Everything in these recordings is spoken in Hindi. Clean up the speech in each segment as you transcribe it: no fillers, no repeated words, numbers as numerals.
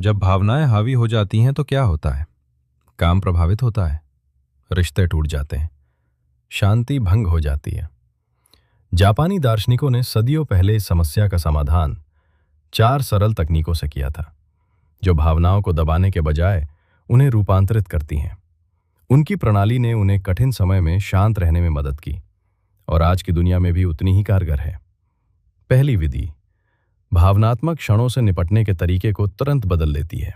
जब भावनाएं हावी हो जाती हैं तो क्या होता है? काम प्रभावित होता है, रिश्ते टूट जाते हैं, शांति भंग हो जाती है। जापानी दार्शनिकों ने सदियों पहले इस समस्या का समाधान 4 सरल तकनीकों से किया था, जो भावनाओं को दबाने के बजाय उन्हें रूपांतरित करती हैं। उनकी प्रणाली ने उन्हें कठिन समय में शांत रहने में मदद की और आज की दुनिया में भी उतनी ही कारगर है। पहली विधि भावनात्मक क्षणों से निपटने के तरीके को तुरंत बदल देती है।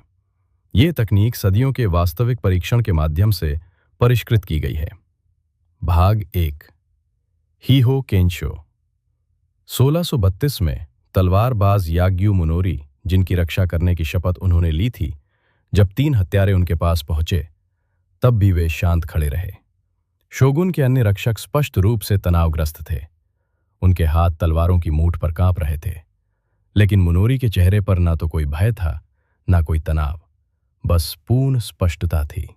ये तकनीक सदियों के वास्तविक परीक्षण के माध्यम से परिष्कृत की गई है। भाग 1 हीहो केंशो। 1632 में तलवारबाज याग्यू मुनोरी, जिनकी रक्षा करने की शपथ उन्होंने ली थी, जब 3 हत्यारे उनके पास पहुंचे तब भी वे शांत खड़े रहे। शोगुन के अन्य रक्षक स्पष्ट रूप से तनावग्रस्त थे। उनके हाथ तलवारों की मूठ पर कांप रहे थे, लेकिन मुनोरी के चेहरे पर ना तो कोई भय था, ना कोई तनाव, बस पूर्ण स्पष्टता थी।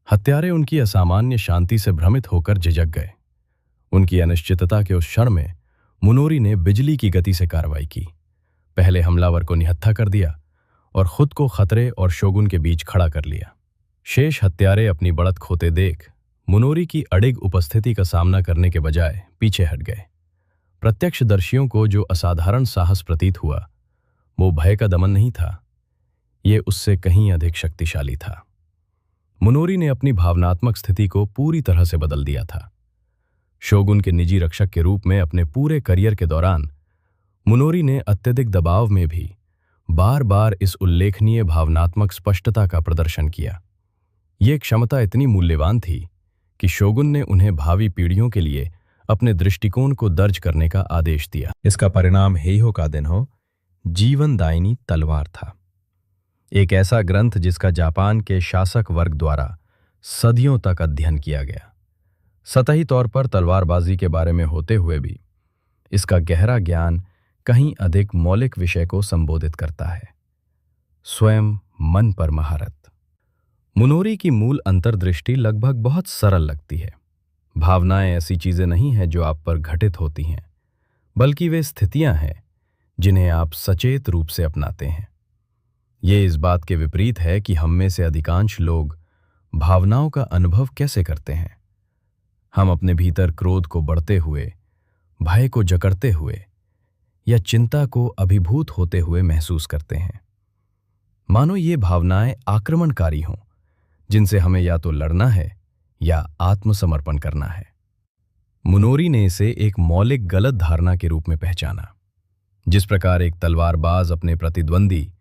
हत्यारे उनकी असामान्य शांति से भ्रमित होकर झिझक गए। उनकी अनिश्चितता के उस क्षण में मुनोरी ने बिजली की गति से कार्रवाई की। पहले हमलावर को निहत्था कर दिया और खुद को खतरे और शोगुन के बीच खड़ा कर लिया। शेष हत्यारे अपनी बढ़त खोते देख मुनोरी की अडिग उपस्थिति का सामना करने के बजाय पीछे हट गए। प्रत्यक्षदर्शियों को जो असाधारण साहस प्रतीत हुआ, वो भय का दमन नहीं था, ये उससे कहीं अधिक शक्तिशाली था। मुनोरी ने अपनी भावनात्मक स्थिति को पूरी तरह से बदल दिया था। शोगुन के निजी रक्षक के रूप में अपने पूरे करियर के दौरान मुनोरी ने अत्यधिक दबाव में भी बार बार इस उल्लेखनीय भावनात्मक स्पष्टता का प्रदर्शन किया। ये क्षमता इतनी मूल्यवान थी कि शोगुन ने उन्हें भावी पीढ़ियों के लिए अपने दृष्टिकोण को दर्ज करने का आदेश दिया। इसका परिणाम हेइहो का दिन हो जीवनदायिनी तलवार था, एक ऐसा ग्रंथ जिसका जापान के शासक वर्ग द्वारा सदियों तक अध्ययन किया गया। सतही तौर पर तलवारबाजी के बारे में होते हुए भी इसका गहरा ज्ञान कहीं अधिक मौलिक विषय को संबोधित करता है, स्वयं मन पर महारत। मुनोरी की मूल अंतर्दृष्टि लगभग बहुत सरल लगती है। भावनाएं ऐसी चीजें नहीं हैं जो आप पर घटित होती हैं, बल्कि वे स्थितियां हैं जिन्हें आप सचेत रूप से अपनाते हैं। ये इस बात के विपरीत है कि हम में से अधिकांश लोग भावनाओं का अनुभव कैसे करते हैं। हम अपने भीतर क्रोध को बढ़ते हुए, भय को जकड़ते हुए या चिंता को अभिभूत होते हुए महसूस करते हैं, मानो ये भावनाएं आक्रमणकारी हों जिनसे हमें या तो लड़ना है या आत्मसमर्पण करना है। मुनोरी ने इसे एक मौलिक गलत धारणा के रूप में पहचाना। जिस प्रकार एक तलवारबाज अपने प्रतिद्वंदी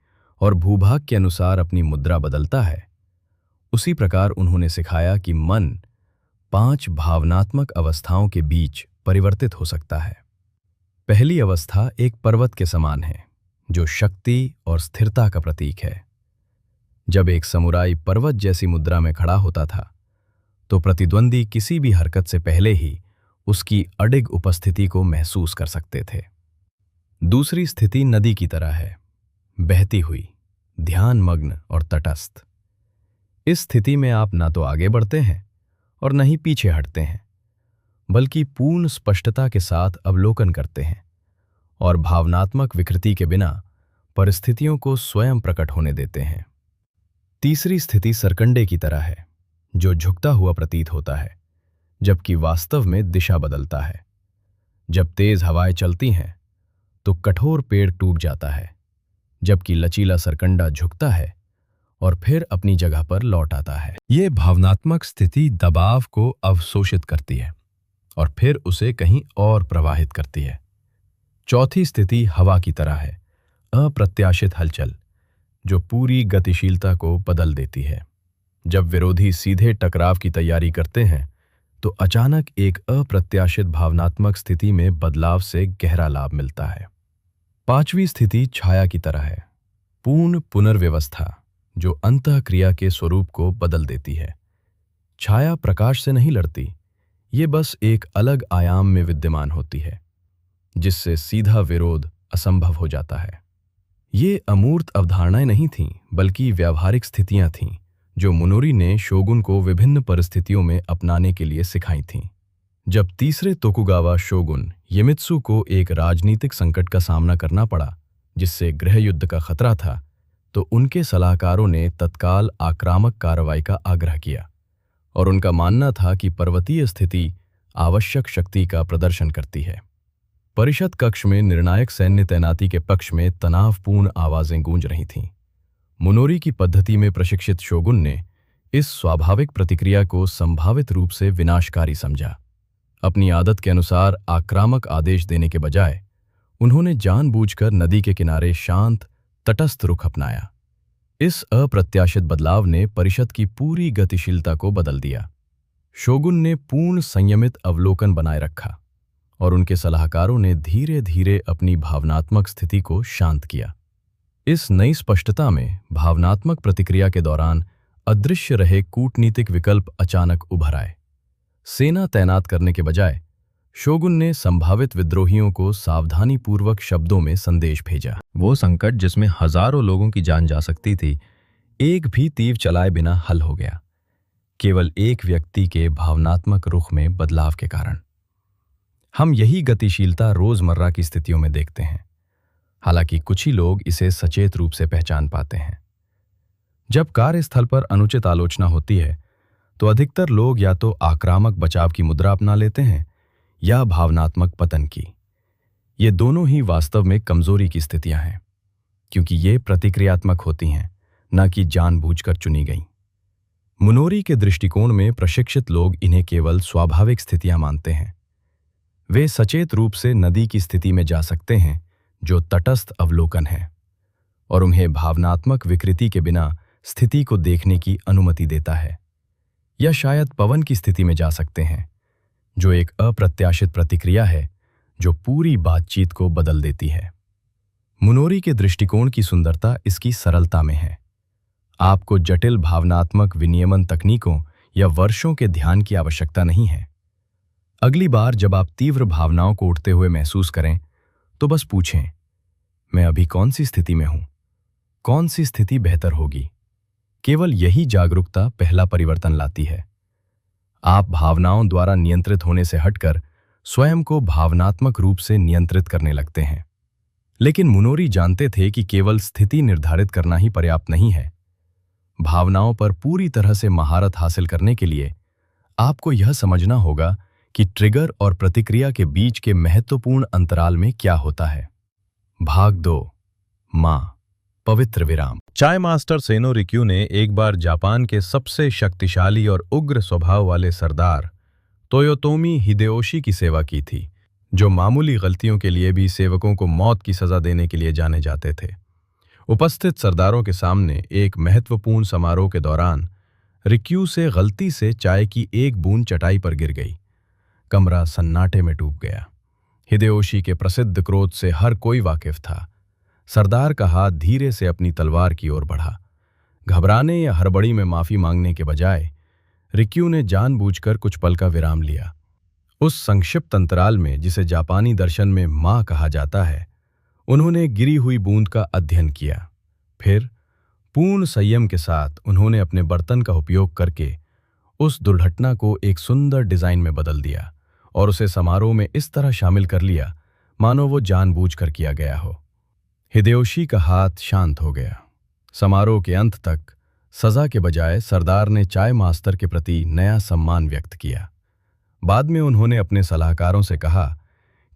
और भूभाग के अनुसार अपनी मुद्रा बदलता है, उसी प्रकार उन्होंने सिखाया कि मन 5 भावनात्मक अवस्थाओं के बीच परिवर्तित हो सकता है। पहली अवस्था एक पर्वत के समान है, जो शक्ति और स्थिरता का प्रतीक है। जब एक समुराई पर्वत जैसी मुद्रा में खड़ा होता था, तो प्रतिद्वंदी किसी भी हरकत से पहले ही उसकी अडिग उपस्थिति को महसूस कर सकते थे। दूसरी स्थिति नदी की तरह है, बहती हुई, ध्यानमग्न और तटस्थ। इस स्थिति में आप ना तो आगे बढ़ते हैं और न ही पीछे हटते हैं, बल्कि पूर्ण स्पष्टता के साथ अवलोकन करते हैं और भावनात्मक विकृति के बिना परिस्थितियों को स्वयं प्रकट होने देते हैं। तीसरी स्थिति सरकंडे की तरह है, जो झुकता हुआ प्रतीत होता है, जबकि वास्तव में दिशा बदलता है। जब तेज हवाएं चलती हैं तो कठोर पेड़ टूट जाता है, जबकि लचीला सरकंडा झुकता है और फिर अपनी जगह पर लौट आता है। ये भावनात्मक स्थिति दबाव को अवशोषित करती है और फिर उसे कहीं और प्रवाहित करती है। चौथी स्थिति हवा की तरह है, अप्रत्याशित हलचल, जो पूरी गतिशीलता को बदल देती है। जब विरोधी सीधे टकराव की तैयारी करते हैं, तो अचानक एक अप्रत्याशित भावनात्मक स्थिति में बदलाव से गहरा लाभ मिलता है। पांचवी स्थिति छाया की तरह है, पूर्ण पुनर्व्यवस्था, जो अंतःक्रिया के स्वरूप को बदल देती है। छाया प्रकाश से नहीं लड़ती, ये बस एक अलग आयाम में विद्यमान होती है, जिससे सीधा विरोध असंभव हो जाता है। ये अमूर्त अवधारणाएं नहीं थीं, बल्कि व्यावहारिक स्थितियां थीं, जो मुनोरी ने शोगुन को विभिन्न परिस्थितियों में अपनाने के लिए सिखाई थीं। जब तीसरे तोकुगावा शोगुन येमित्सु को एक राजनीतिक संकट का सामना करना पड़ा, जिससे गृह युद्ध का खतरा था, तो उनके सलाहकारों ने तत्काल आक्रामक कार्रवाई का आग्रह किया और उनका मानना था कि पर्वतीय स्थिति आवश्यक शक्ति का प्रदर्शन करती है। परिषद कक्ष में निर्णायक सैन्य तैनाती के पक्ष में तनावपूर्ण आवाजें गूंज रही थीं। मुनोरी की पद्धति में प्रशिक्षित शोगुन ने इस स्वाभाविक प्रतिक्रिया को संभावित रूप से विनाशकारी समझा। अपनी आदत के अनुसार आक्रामक आदेश देने के बजाय उन्होंने जानबूझकर नदी के किनारे शांत तटस्थ रुख अपनाया। इस अप्रत्याशित बदलाव ने परिषद की पूरी गतिशीलता को बदल दिया। शोगुन ने पूर्ण संयमित अवलोकन बनाए रखा और उनके सलाहकारों ने धीरे धीरे अपनी भावनात्मक स्थिति को शांत किया। इस नई स्पष्टता में भावनात्मक प्रतिक्रिया के दौरान अदृश्य रहे कूटनीतिक विकल्प अचानक उभर आए। सेना तैनात करने के बजाय शोगुन ने संभावित विद्रोहियों को सावधानीपूर्वक शब्दों में संदेश भेजा। वो संकट जिसमें हजारों लोगों की जान जा सकती थी, एक भी तीर चलाए बिना हल हो गया, केवल एक व्यक्ति के भावनात्मक रुख में बदलाव के कारण। हम यही गतिशीलता रोजमर्रा की स्थितियों में देखते हैं, हालांकि कुछ ही लोग इसे सचेत रूप से पहचान पाते हैं। जब कार्यस्थल पर अनुचित आलोचना होती है तो अधिकतर लोग या तो आक्रामक बचाव की मुद्रा अपना लेते हैं या भावनात्मक पतन की। ये दोनों ही वास्तव में कमजोरी की स्थितियां हैं, क्योंकि ये प्रतिक्रियात्मक होती हैं, न कि जानबूझकर चुनी गई। मुनोरी के दृष्टिकोण में प्रशिक्षित लोग इन्हें केवल स्वाभाविक स्थितियां मानते हैं। वे सचेत रूप से नदी की स्थिति में जा सकते हैं जो तटस्थ अवलोकन है, और उन्हें भावनात्मक विकृति के बिना स्थिति को देखने की अनुमति देता है। या शायद पवन की स्थिति में जा सकते हैं, जो एक अप्रत्याशित प्रतिक्रिया है जो पूरी बातचीत को बदल देती है। मुनोरी के दृष्टिकोण की सुंदरता इसकी सरलता में है। आपको जटिल भावनात्मक विनियमन तकनीकों या वर्षों के ध्यान की आवश्यकता नहीं है। अगली बार जब आप तीव्र भावनाओं को उठते हुए महसूस करें तो बस पूछें, मैं अभी कौन सी स्थिति में हूं? कौन सी स्थिति बेहतर होगी? केवल यही जागरूकता पहला परिवर्तन लाती है। आप भावनाओं द्वारा नियंत्रित होने से हटकर स्वयं को भावनात्मक रूप से नियंत्रित करने लगते हैं। लेकिन मुनोरी जानते थे कि केवल स्थिति निर्धारित करना ही पर्याप्त नहीं है। भावनाओं पर पूरी तरह से महारत हासिल करने के लिए आपको यह समझना होगा कि ट्रिगर और प्रतिक्रिया के बीच के महत्वपूर्ण अंतराल में क्या होता है। भाग 2, मां, पवित्र विराम। चाय मास्टर सेनो रिक्यू ने एक बार जापान के सबसे शक्तिशाली और उग्र स्वभाव वाले सरदार तोयोतोमी हिदेयोशी की सेवा की थी, जो मामूली गलतियों के लिए भी सेवकों को मौत की सजा देने के लिए जाने जाते थे। उपस्थित सरदारों के सामने एक महत्वपूर्ण समारोह के दौरान रिक्यू से गलती से चाय की एक बूंद चटाई पर गिर गई। कमरा सन्नाटे में डूब गया। हिदेयोशी के प्रसिद्ध क्रोध से हर कोई वाकिफ था। सरदार का हाथ धीरे से अपनी तलवार की ओर बढ़ा। घबराने या हड़बड़ी में माफी मांगने के बजाय रिक्यू ने जानबूझकर कुछ पल का विराम लिया। उस संक्षिप्त अंतराल में, जिसे जापानी दर्शन में मां कहा जाता है, उन्होंने गिरी हुई बूंद का अध्ययन किया। फिर पूर्ण संयम के साथ उन्होंने अपने बर्तन का उपयोग करके उस दुर्घटना को एक सुंदर डिजाइन में बदल दिया और उसे समारोह में इस तरह शामिल कर लिया मानो वो जानबूझकर किया गया हो। हिदेयोशी का हाथ शांत हो गया। समारोह के अंत तक सजा के बजाय सरदार ने चाय मास्टर के प्रति नया सम्मान व्यक्त किया। बाद में उन्होंने अपने सलाहकारों से कहा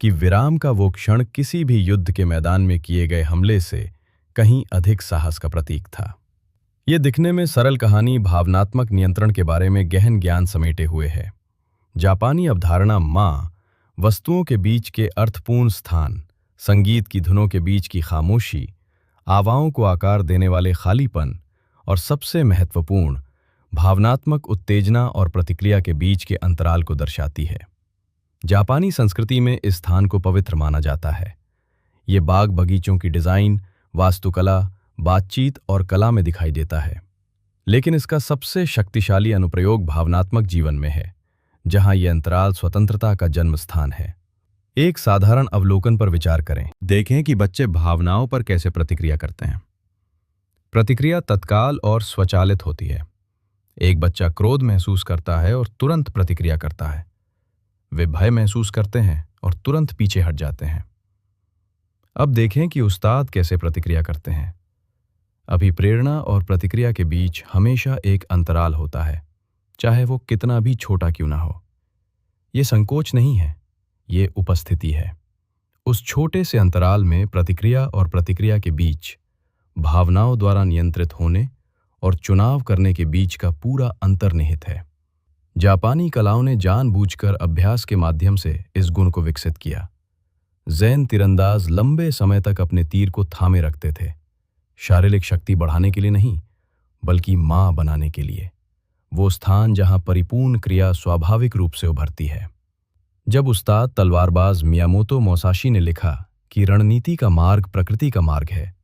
कि विराम का वो क्षण किसी भी युद्ध के मैदान में किए गए हमले से कहीं अधिक साहस का प्रतीक था। ये दिखने में सरल कहानी भावनात्मक नियंत्रण के बारे में गहन ज्ञान समेटे हुए है। जापानी अवधारणा मां, वस्तुओं के बीच के अर्थपूर्ण स्थान, संगीत की धुनों के बीच की खामोशी, आवाओं को आकार देने वाले खालीपन और सबसे महत्वपूर्ण भावनात्मक उत्तेजना और प्रतिक्रिया के बीच के अंतराल को दर्शाती है। जापानी संस्कृति में इस स्थान को पवित्र माना जाता है। ये बाग बगीचों की डिजाइन, वास्तुकला, बातचीत और कला में दिखाई देता है, लेकिन इसका सबसे शक्तिशाली अनुप्रयोग भावनात्मक जीवन में है, जहां यह अंतराल स्वतंत्रता का जन्म स्थान है। एक साधारण अवलोकन पर विचार करें। देखें कि बच्चे भावनाओं पर कैसे प्रतिक्रिया करते हैं। प्रतिक्रिया तत्काल और स्वचालित होती है। एक बच्चा क्रोध महसूस करता है और तुरंत प्रतिक्रिया करता है। वे भय महसूस करते हैं और तुरंत पीछे हट जाते हैं। अब देखें कि उस्ताद कैसे प्रतिक्रिया करते हैं। अभिप्रेरणा और प्रतिक्रिया के बीच हमेशा एक अंतराल होता है, चाहे वो कितना भी छोटा क्यों ना हो। ये संकोच नहीं है, ये उपस्थिति है। उस छोटे से अंतराल में प्रतिक्रिया और प्रतिक्रिया के बीच, भावनाओं द्वारा नियंत्रित होने और चुनाव करने के बीच का पूरा अंतर्निहित है। जापानी कलाओं ने जानबूझकर अभ्यास के माध्यम से इस गुण को विकसित किया। जैन तीरंदाज लंबे समय तक अपने तीर को थामे रखते थे, शारीरिक शक्ति बढ़ाने के लिए नहीं, बल्कि मां बनाने के लिए, वो स्थान जहां परिपूर्ण क्रिया स्वाभाविक रूप से उभरती है। जब उस्ताद तलवारबाज मियामोतो मोसाशी ने लिखा कि रणनीति का मार्ग प्रकृति का मार्ग है,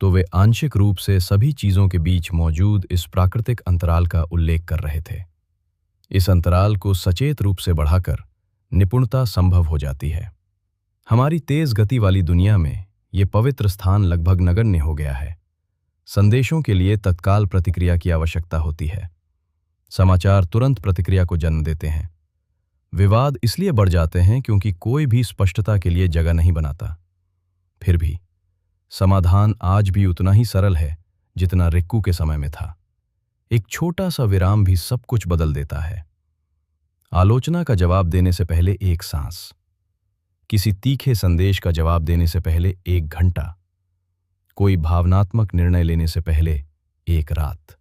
तो वे आंशिक रूप से सभी चीजों के बीच मौजूद इस प्राकृतिक अंतराल का उल्लेख कर रहे थे। इस अंतराल को सचेत रूप से बढ़ाकर निपुणता संभव हो जाती है। हमारी तेज गति वाली दुनिया में ये पवित्र स्थान लगभग नगण्य हो गया है। संदेशों के लिए तत्काल प्रतिक्रिया की आवश्यकता होती है। समाचार तुरंत प्रतिक्रिया को जन्म देते हैं। विवाद इसलिए बढ़ जाते हैं क्योंकि कोई भी स्पष्टता के लिए जगह नहीं बनाता। फिर भी समाधान आज भी उतना ही सरल है जितना रिक्कू के समय में था। एक छोटा सा विराम भी सब कुछ बदल देता है। आलोचना का जवाब देने से पहले एक सांस, किसी तीखे संदेश का जवाब देने से पहले 1 घंटा, कोई भावनात्मक निर्णय लेने से पहले 1 रात।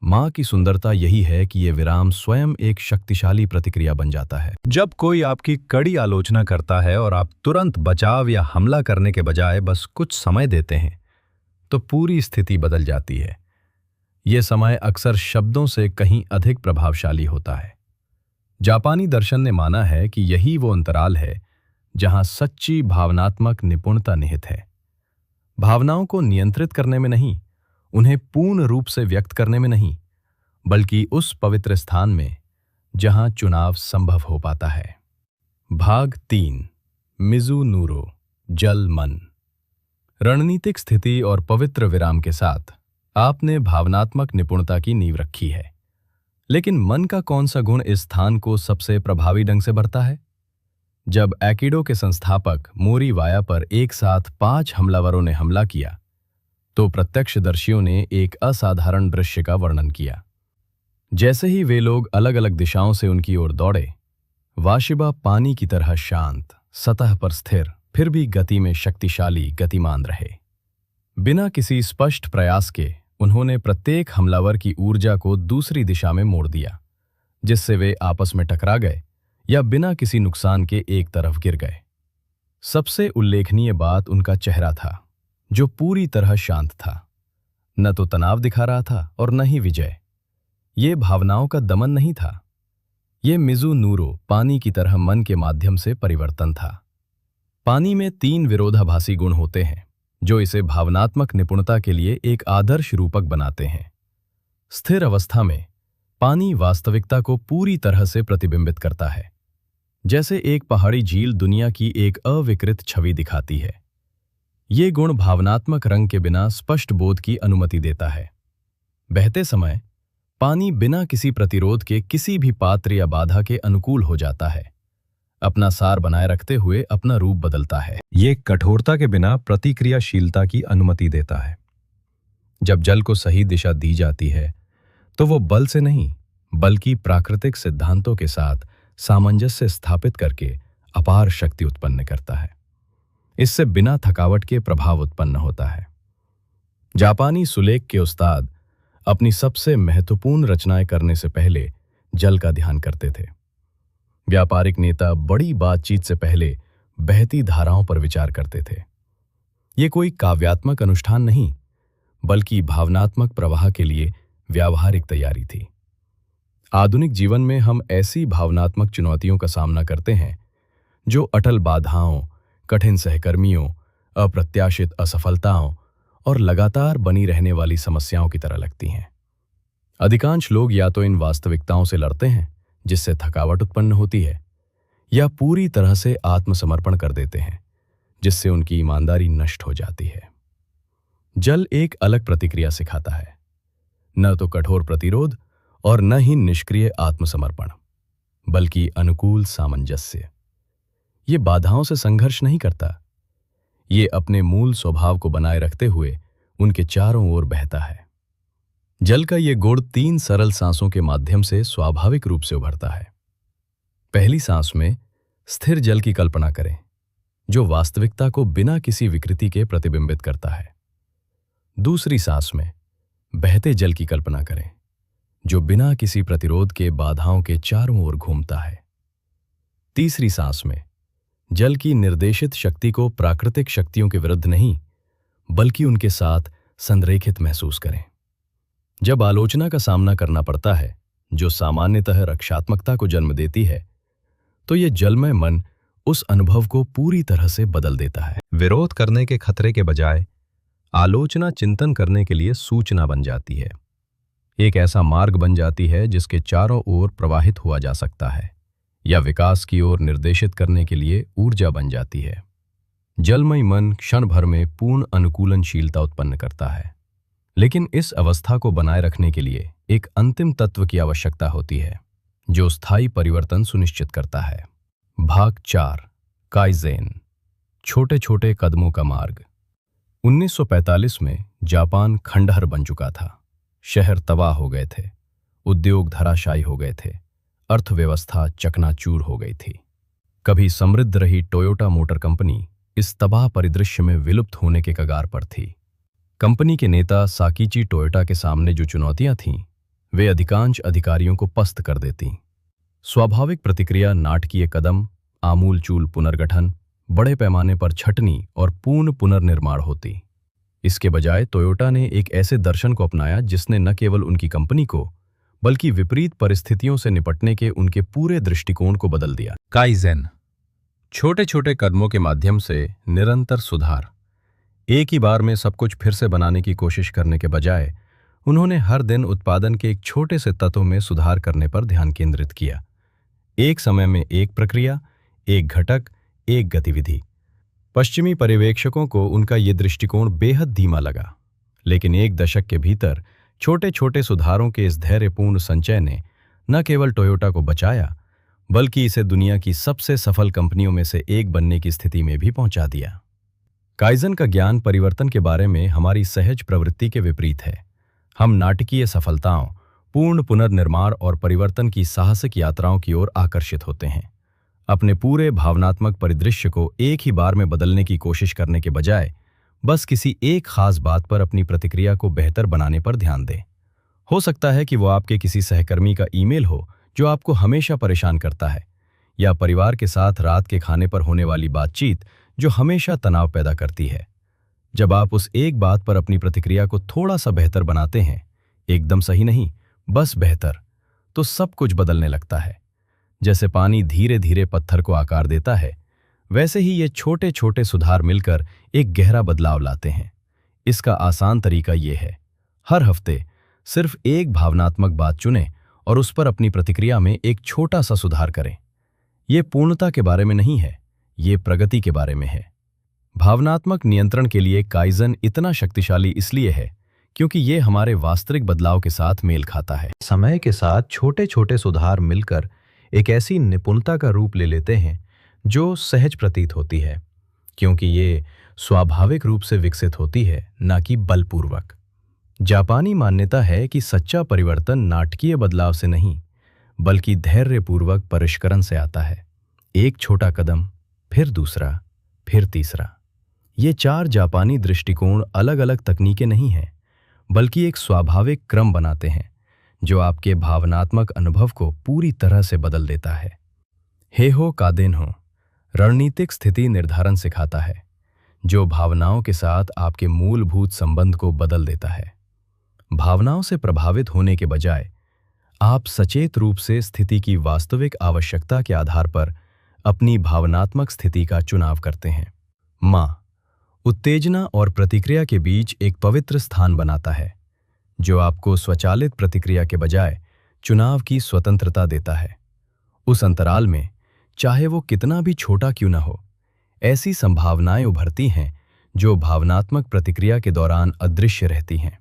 मां की सुंदरता यही है कि यह विराम स्वयं एक शक्तिशाली प्रतिक्रिया बन जाता है। जब कोई आपकी कड़ी आलोचना करता है और आप तुरंत बचाव या हमला करने के बजाय बस कुछ समय देते हैं, तो पूरी स्थिति बदल जाती है। यह समय अक्सर शब्दों से कहीं अधिक प्रभावशाली होता है। जापानी दर्शन ने माना है कि यही वो अंतराल है जहां सच्ची भावनात्मक निपुणता निहित है। भावनाओं को नियंत्रित करने में नहीं, उन्हें पूर्ण रूप से व्यक्त करने में नहीं, बल्कि उस पवित्र स्थान में जहां चुनाव संभव हो पाता है। भाग 3, मिज़ुनूरो, जल मन। रणनीतिक स्थिति और पवित्र विराम के साथ आपने भावनात्मक निपुणता की नींव रखी है। लेकिन मन का कौन सा गुण इस स्थान को सबसे प्रभावी ढंग से भरता है? जब एकिडो के संस्थापक मोरी वाया पर एक साथ 5 हमलावरों ने हमला किया, तो प्रत्यक्षदर्शियों ने एक असाधारण दृश्य का वर्णन किया। जैसे ही वे लोग अलग अलग दिशाओं से उनकी ओर दौड़े, वाशिबा पानी की तरह शांत, सतह पर स्थिर, फिर भी गति में शक्तिशाली, गतिमान रहे। बिना किसी स्पष्ट प्रयास के उन्होंने प्रत्येक हमलावर की ऊर्जा को दूसरी दिशा में मोड़ दिया, जिससे वे आपस में टकरा गए या बिना किसी नुकसान के एक तरफ गिर गए। सबसे उल्लेखनीय बात उनका चेहरा था, जो पूरी तरह शांत था। न तो तनाव दिखा रहा था और न ही विजय। ये भावनाओं का दमन नहीं था। ये मिज़ुनूरो, पानी की तरह मन के माध्यम से परिवर्तन था। पानी में 3 विरोधाभासी गुण होते हैं जो इसे भावनात्मक निपुणता के लिए एक आदर्श रूपक बनाते हैं। स्थिर अवस्था में पानी वास्तविकता को पूरी तरह से प्रतिबिंबित करता है, जैसे एक पहाड़ी झील दुनिया की एक अविकृत छवि दिखाती है। ये गुण भावनात्मक रंग के बिना स्पष्ट बोध की अनुमति देता है। बहते समय पानी बिना किसी प्रतिरोध के किसी भी पात्र या बाधा के अनुकूल हो जाता है, अपना सार बनाए रखते हुए अपना रूप बदलता है। ये कठोरता के बिना प्रतिक्रियाशीलता की अनुमति देता है। जब जल को सही दिशा दी जाती है, तो वो बल से नहीं, बल्कि प्राकृतिक सिद्धांतों के साथ सामंजस्य स्थापित करके अपार शक्ति उत्पन्न करता है। इससे बिना थकावट के प्रभाव उत्पन्न होता है। जापानी सुलेख के उस्ताद अपनी सबसे महत्वपूर्ण रचनाएं करने से पहले जल का ध्यान करते थे। व्यापारिक नेता बड़ी बातचीत से पहले बहती धाराओं पर विचार करते थे। ये कोई काव्यात्मक अनुष्ठान नहीं, बल्कि भावनात्मक प्रवाह के लिए व्यावहारिक तैयारी थी। आधुनिक जीवन में हम ऐसी भावनात्मक चुनौतियों का सामना करते हैं जो अटल बाधाओं, कठिन सहकर्मियों, अप्रत्याशित असफलताओं और लगातार बनी रहने वाली समस्याओं की तरह लगती हैं। अधिकांश लोग या तो इन वास्तविकताओं से लड़ते हैं, जिससे थकावट उत्पन्न होती है, या पूरी तरह से आत्मसमर्पण कर देते हैं, जिससे उनकी ईमानदारी नष्ट हो जाती है। जल एक अलग प्रतिक्रिया सिखाता है, न तो कठोर प्रतिरोध और न ही निष्क्रिय आत्मसमर्पण, बल्कि अनुकूल सामंजस्य। ये बाधाओं से संघर्ष नहीं करता, ये अपने मूल स्वभाव को बनाए रखते हुए उनके चारों ओर बहता है। जल का ये गुण 3 सरल सांसों के माध्यम से स्वाभाविक रूप से उभरता है। पहली सांस में स्थिर जल की कल्पना करें, जो वास्तविकता को बिना किसी विकृति के प्रतिबिंबित करता है। दूसरी सांस में बहते जल की कल्पना करें, जो बिना किसी प्रतिरोध के बाधाओं के चारों ओर घूमता है। तीसरी सांस में जल की निर्देशित शक्ति को प्राकृतिक शक्तियों के विरुद्ध नहीं, बल्कि उनके साथ संरेखित महसूस करें। जब आलोचना का सामना करना पड़ता है, जो सामान्यतः रक्षात्मकता को जन्म देती है, तो ये जलमय मन उस अनुभव को पूरी तरह से बदल देता है। विरोध करने के खतरे के बजाय आलोचना चिंतन करने के लिए सूचना बन जाती है। एक ऐसा मार्ग बन जाती है जिसके चारों ओर प्रवाहित हुआ जा सकता है, या विकास की ओर निर्देशित करने के लिए ऊर्जा बन जाती है। जलमय मन क्षण भर में पूर्ण अनुकूलनशीलता उत्पन्न करता है, लेकिन इस अवस्था को बनाए रखने के लिए एक अंतिम तत्व की आवश्यकता होती है, जो स्थायी परिवर्तन सुनिश्चित करता है। भाग 4, काइज़ेन, छोटे छोटे कदमों का मार्ग। 1945 में जापान खंडहर बन चुका था। शहर तबाह हो गए थे, उद्योग धराशायी हो गए थे, अर्थव्यवस्था चकनाचूर हो गई थी। कभी समृद्ध रही टोयोटा मोटर कंपनी इस तबाह परिदृश्य में विलुप्त होने के कगार पर थी। कंपनी के नेता साकीची टोयोटा के सामने जो चुनौतियां थीं, वे अधिकांश अधिकारियों को पस्त कर देतीं। स्वाभाविक प्रतिक्रिया नाटकीय कदम, आमूल-चूल पुनर्गठन, बड़े पैमाने पर छटनी और पूर्ण पुनर्निर्माण होती। इसके बजाय टोयोटा ने एक ऐसे दर्शन को अपनाया जिसने न केवल उनकी कंपनी को, बल्कि विपरीत परिस्थितियों से निपटने के उनके पूरे दृष्टिकोण को बदल दिया। काइज़ेन, छोटे छोटे कदमों के माध्यम से निरंतर सुधार। एक ही बार में सब कुछ फिर से बनाने की कोशिश करने के बजाय उन्होंने हर दिन उत्पादन के एक छोटे से तत्व में सुधार करने पर ध्यान केंद्रित किया। एक समय में एक प्रक्रिया, एक घटक, एक गतिविधि। पश्चिमी पर्यवेक्षकों को उनका ये दृष्टिकोण बेहद धीमा लगा, लेकिन एक दशक के भीतर छोटे छोटे सुधारों के इस धैर्यपूर्ण संचय ने न केवल टोयोटा को बचाया, बल्कि इसे दुनिया की सबसे सफल कंपनियों में से एक बनने की स्थिति में भी पहुंचा दिया। काइज़न का ज्ञान परिवर्तन के बारे में हमारी सहज प्रवृत्ति के विपरीत है। हम नाटकीय सफलताओं, पूर्ण पुनर्निर्माण और परिवर्तन की साहसिक यात्राओं की ओर आकर्षित होते हैं। अपने पूरे भावनात्मक परिदृश्य को एक ही बार में बदलने की कोशिश करने के बजाय बस किसी एक खास बात पर अपनी प्रतिक्रिया को बेहतर बनाने पर ध्यान दें। हो सकता है कि वो आपके किसी सहकर्मी का ईमेल हो जो आपको हमेशा परेशान करता है, या परिवार के साथ रात के खाने पर होने वाली बातचीत जो हमेशा तनाव पैदा करती है। जब आप उस एक बात पर अपनी प्रतिक्रिया को थोड़ा सा बेहतर बनाते हैं, एकदम सही नहीं, बस बेहतर, तो सब कुछ बदलने लगता है। जैसे पानी धीरे धीरे पत्थर को आकार देता है, वैसे ही ये छोटे छोटे सुधार मिलकर एक गहरा बदलाव लाते हैं। इसका आसान तरीका ये है, हर हफ्ते सिर्फ एक भावनात्मक बात चुनें और उस पर अपनी प्रतिक्रिया में एक छोटा सा सुधार करें। ये पूर्णता के बारे में नहीं है, ये प्रगति के बारे में है। भावनात्मक नियंत्रण के लिए काइज़न इतना शक्तिशाली इसलिए है क्योंकि ये हमारे वास्तविक बदलाव के साथ मेल खाता है। समय के साथ छोटे छोटे सुधार मिलकर एक ऐसी निपुणता का रूप ले लेते हैं जो सहज प्रतीत होती है, क्योंकि ये स्वाभाविक रूप से विकसित होती है, न कि बलपूर्वक। जापानी मान्यता है कि सच्चा परिवर्तन नाटकीय बदलाव से नहीं, बल्कि धैर्यपूर्वक परिष्करण से आता है। एक छोटा कदम, फिर दूसरा, फिर तीसरा। ये 4 जापानी दृष्टिकोण अलग अलग तकनीकें नहीं हैं, बल्कि एक स्वाभाविक क्रम बनाते हैं जो आपके भावनात्मक अनुभव को पूरी तरह से बदल देता है। हेहो कादेन्हो रणनीतिक स्थिति निर्धारण सिखाता है, जो भावनाओं के साथ आपके मूलभूत संबंध को बदल देता है। भावनाओं से प्रभावित होने के बजाय आप सचेत रूप से स्थिति की वास्तविक आवश्यकता के आधार पर अपनी भावनात्मक स्थिति का चुनाव करते हैं। माँ उत्तेजना और प्रतिक्रिया के बीच एक पवित्र स्थान बनाता है, जो आपको स्वचालित प्रतिक्रिया के बजाय चुनाव की स्वतंत्रता देता है। उस अंतराल में, चाहे वो कितना भी छोटा क्यों न हो, ऐसी संभावनाएं उभरती हैं जो भावनात्मक प्रतिक्रिया के दौरान अदृश्य रहती हैं।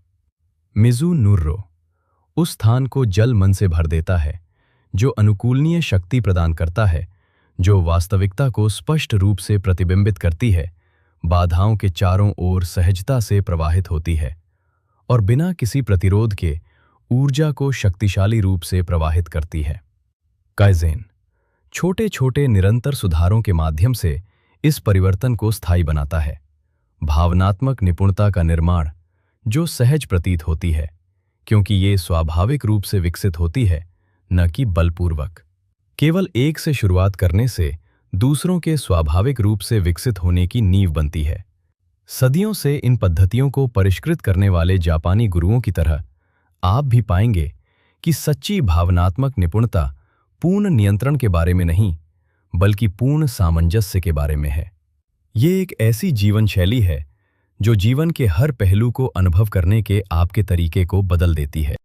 मिज़ू नुर्रो उस स्थान को जल मन से भर देता है जो अनुकूलनीय शक्ति प्रदान करता है, जो वास्तविकता को स्पष्ट रूप से प्रतिबिंबित करती है, बाधाओं के चारों ओर सहजता से प्रवाहित होती है और बिना किसी प्रतिरोध के ऊर्जा को शक्तिशाली रूप से प्रवाहित करती है। काइज़ेन छोटे छोटे निरंतर सुधारों के माध्यम से इस परिवर्तन को स्थायी बनाता है। भावनात्मक निपुणता का निर्माण जो सहज प्रतीत होती है, क्योंकि ये स्वाभाविक रूप से विकसित होती है, न कि बलपूर्वक। केवल एक से शुरुआत करने से दूसरों के स्वाभाविक रूप से विकसित होने की नींव बनती है। सदियों से इन पद्धतियों को परिष्कृत करने वाले जापानी गुरुओं की तरह आप भी पाएंगे कि सच्ची भावनात्मक निपुणता पूर्ण नियंत्रण के बारे में नहीं, बल्कि पूर्ण सामंजस्य के बारे में है। ये एक ऐसी जीवन शैली है जो जीवन के हर पहलू को अनुभव करने के आपके तरीके को बदल देती है।